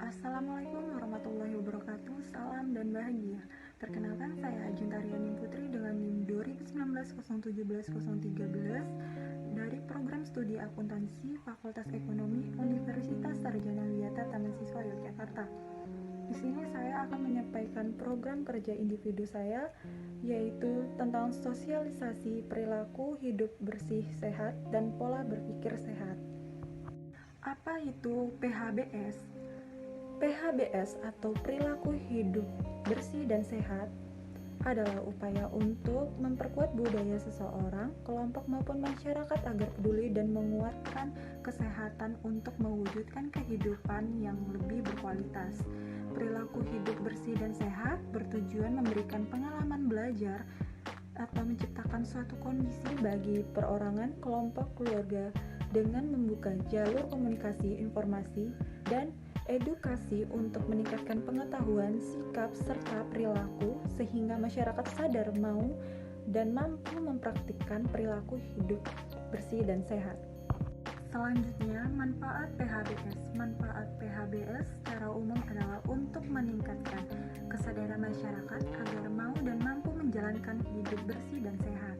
Assalamualaikum warahmatullahi wabarakatuh. Salam dan bahagia. Perkenalkan, saya Juntariani Putri dengan NIM 2019-017-013 dari program studi akuntansi Fakultas Ekonomi Universitas Sarjana Wiyata Taman Siswa Yogyakarta. Di sini saya akan menyampaikan program kerja individu saya, yaitu tentang sosialisasi perilaku hidup bersih sehat dan pola berpikir sehat. Apa itu PHBS? PHBS atau perilaku hidup bersih dan sehat adalah upaya untuk memperkuat budaya seseorang, kelompok maupun masyarakat agar peduli dan menguatkan kesehatan untuk mewujudkan kehidupan yang lebih berkualitas. Perilaku hidup bersih dan sehat bertujuan memberikan pengalaman belajar atau menciptakan suatu kondisi bagi perorangan, kelompok, keluarga dengan membuka jalur komunikasi, informasi, dan edukasi untuk meningkatkan pengetahuan, sikap, serta perilaku sehingga masyarakat sadar mau dan mampu mempraktikkan perilaku hidup bersih dan sehat. Selanjutnya, manfaat PHBS. Manfaat PHBS secara umum adalah untuk meningkatkan kesadaran masyarakat agar mau dan mampu menjalankan hidup bersih dan sehat.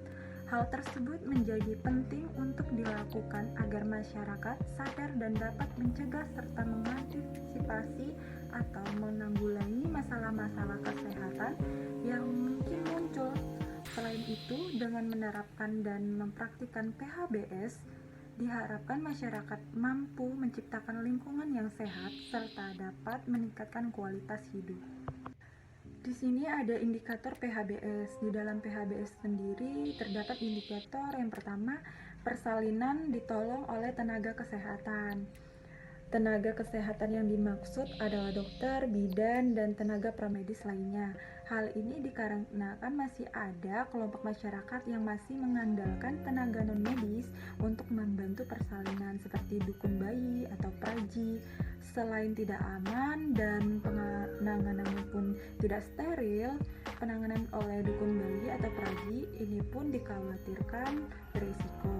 Hal tersebut menjadi penting untuk dilakukan agar masyarakat sadar dan dapat mencegah serta mengantisipasi atau menanggulangi masalah-masalah kesehatan yang mungkin muncul. Selain itu, dengan menerapkan dan mempraktikkan PHBS, diharapkan masyarakat mampu menciptakan lingkungan yang sehat serta dapat meningkatkan kualitas hidup. Di sini ada indikator PHBS. Di dalam PHBS sendiri terdapat indikator yang pertama, persalinan ditolong oleh tenaga kesehatan. Tenaga kesehatan yang dimaksud adalah dokter, bidan, dan tenaga pramedis lainnya. Hal ini dikarenakan masih ada kelompok masyarakat yang masih mengandalkan tenaga non-medis untuk membantu persalinan seperti dukun bayi atau praji. Selain tidak aman dan penanganannya pun tidak steril, penanganan oleh dukun bayi atau praji ini pun dikhawatirkan berisiko.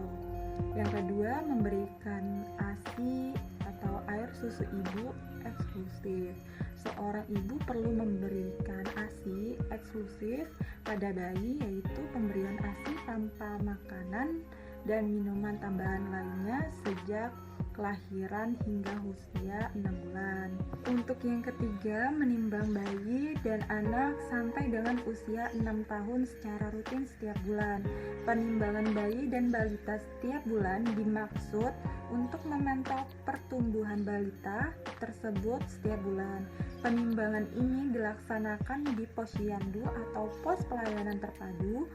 Yang kedua, memberikan ASI atau air susu ibu eksklusif. Seorang ibu perlu memberikan ASI eksklusif pada bayi, yaitu pemberian ASI tanpa makanan dan minuman tambahan lainnya sejak kelahiran hingga usia 6 bulan. Untuk yang ketiga, menimbang bayi dan anak sampai dengan usia 6 tahun secara rutin setiap bulan. Penimbangan bayi dan balita setiap bulan dimaksud untuk memantau pertumbuhan balita tersebut setiap bulan. Penimbangan ini dilaksanakan di posyandu atau pos pelayanan terpadu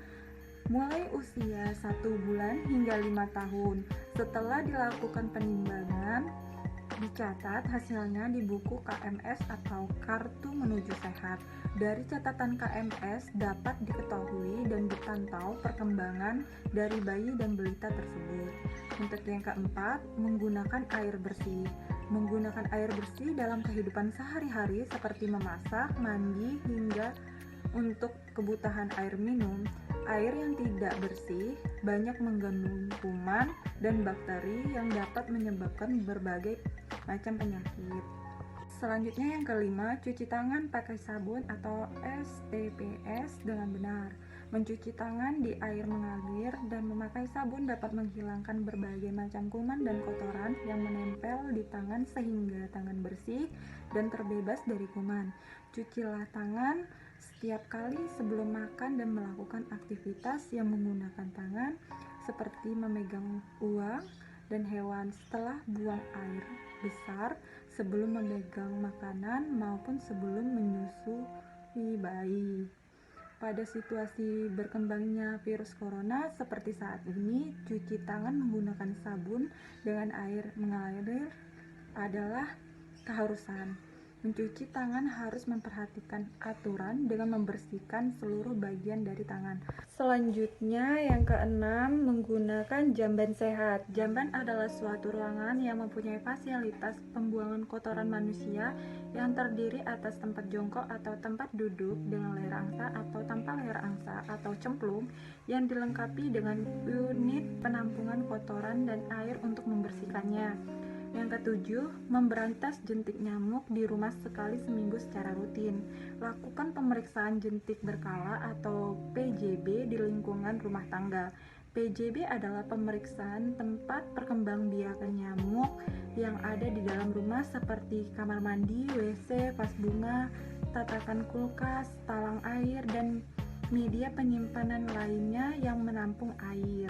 mulai usia 1 bulan hingga 5 tahun. Setelah dilakukan penimbangan, dicatat hasilnya di buku KMS atau Kartu Menuju Sehat. Dari catatan KMS dapat diketahui dan dipantau perkembangan dari bayi dan balita tersebut. Untuk yang keempat, menggunakan air bersih. Menggunakan air bersih dalam kehidupan sehari-hari seperti memasak, mandi, hingga untuk kebutuhan air minum. Air yang tidak bersih banyak mengandung kuman dan bakteri yang dapat menyebabkan berbagai macam penyakit. Selanjutnya yang kelima, cuci tangan pakai sabun atau STPS dengan benar. Mencuci tangan di air mengalir dan memakai sabun dapat menghilangkan berbagai macam kuman dan kotoran yang menempel di tangan sehingga tangan bersih dan terbebas dari kuman. Cucilah tangan setiap kali sebelum makan dan melakukan aktivitas yang menggunakan tangan seperti memegang uang dan hewan, setelah buang air besar, sebelum memegang makanan maupun sebelum menyusui bayi. Pada situasi berkembangnya virus corona seperti saat ini, cuci tangan menggunakan sabun dengan air mengalir adalah keharusan. Mencuci tangan harus memperhatikan aturan dengan membersihkan seluruh bagian dari tangan. Selanjutnya yang keenam, menggunakan jamban sehat. Jamban adalah suatu ruangan yang mempunyai fasilitas pembuangan kotoran manusia yang terdiri atas tempat jongkok atau tempat duduk dengan layar angsa atau tanpa layar angsa atau cemplung yang dilengkapi dengan unit penampungan kotoran dan air untuk membersihkannya. Yang ketujuh, memberantas jentik nyamuk di rumah sekali seminggu secara rutin. Lakukan pemeriksaan jentik berkala atau PJB di lingkungan rumah tangga. PJB adalah pemeriksaan tempat perkembangbiakan nyamuk yang ada di dalam rumah seperti kamar mandi, WC, vas bunga, tatakan kulkas, talang air, dan media penyimpanan lainnya yang menampung air.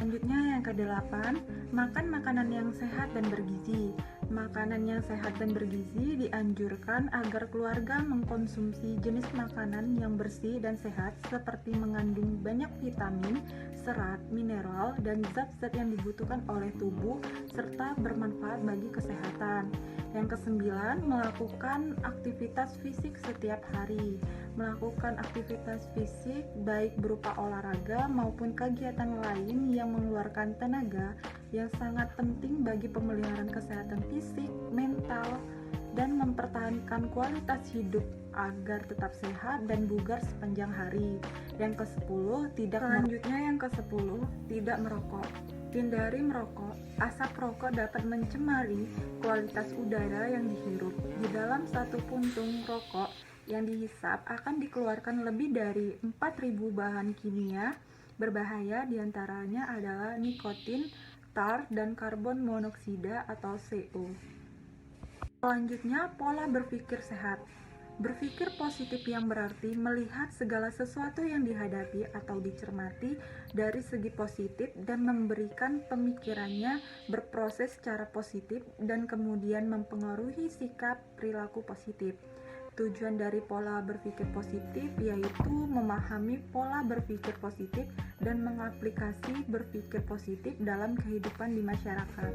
Selanjutnya yang kedelapan, makan makanan yang sehat dan bergizi. Makanan yang sehat dan bergizi dianjurkan agar keluarga mengkonsumsi jenis makanan yang bersih dan sehat seperti mengandung banyak vitamin, serat, mineral, dan zat-zat yang dibutuhkan oleh tubuh serta bermanfaat bagi kesehatan. Yang kesembilan, melakukan aktivitas fisik setiap hari. Melakukan aktivitas fisik baik berupa olahraga maupun kegiatan lain yang mengeluarkan tenaga yang sangat penting bagi pemeliharaan kesehatan fisik, mental, dan mempertahankan kualitas hidup agar tetap sehat dan bugar sepanjang hari. Yang ke-10, tidak merokok. Hindari merokok. Asap rokok dapat mencemari kualitas udara yang dihirup. Di dalam satu puntung rokok yang dihisap akan dikeluarkan lebih dari 4.000 bahan kimia berbahaya, diantaranya adalah nikotin, tar, dan karbon monoksida atau CO. Selanjutnya, pola berpikir sehat. Berpikir positif yang berarti melihat segala sesuatu yang dihadapi atau dicermati dari segi positif dan memberikan pemikirannya berproses secara positif dan kemudian mempengaruhi sikap perilaku positif. Tujuan dari pola berpikir positif yaitu memahami pola berpikir positif dan mengaplikasi berpikir positif dalam kehidupan di masyarakat.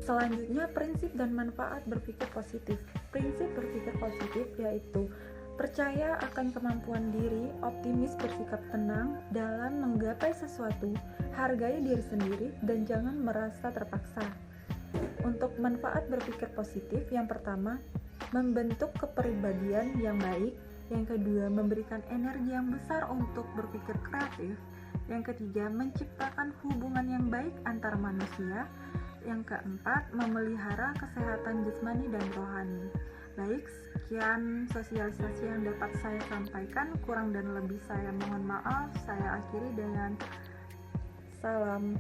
Selanjutnya, prinsip dan manfaat berpikir positif. Prinsip berpikir positif yaitu percaya akan kemampuan diri, optimis, bersikap tenang dalam menggapai sesuatu, hargai diri sendiri, dan jangan merasa terpaksa. Untuk manfaat berpikir positif, yang pertama, membentuk kepribadian yang baik. Yang kedua, memberikan energi yang besar untuk berpikir kreatif. Yang ketiga, menciptakan hubungan yang baik antar manusia. Yang keempat, memelihara kesehatan jasmani dan rohani. Baik, sekian sosialisasi yang dapat saya sampaikan. Kurang dan lebih saya mohon maaf. Saya akhiri dengan salam.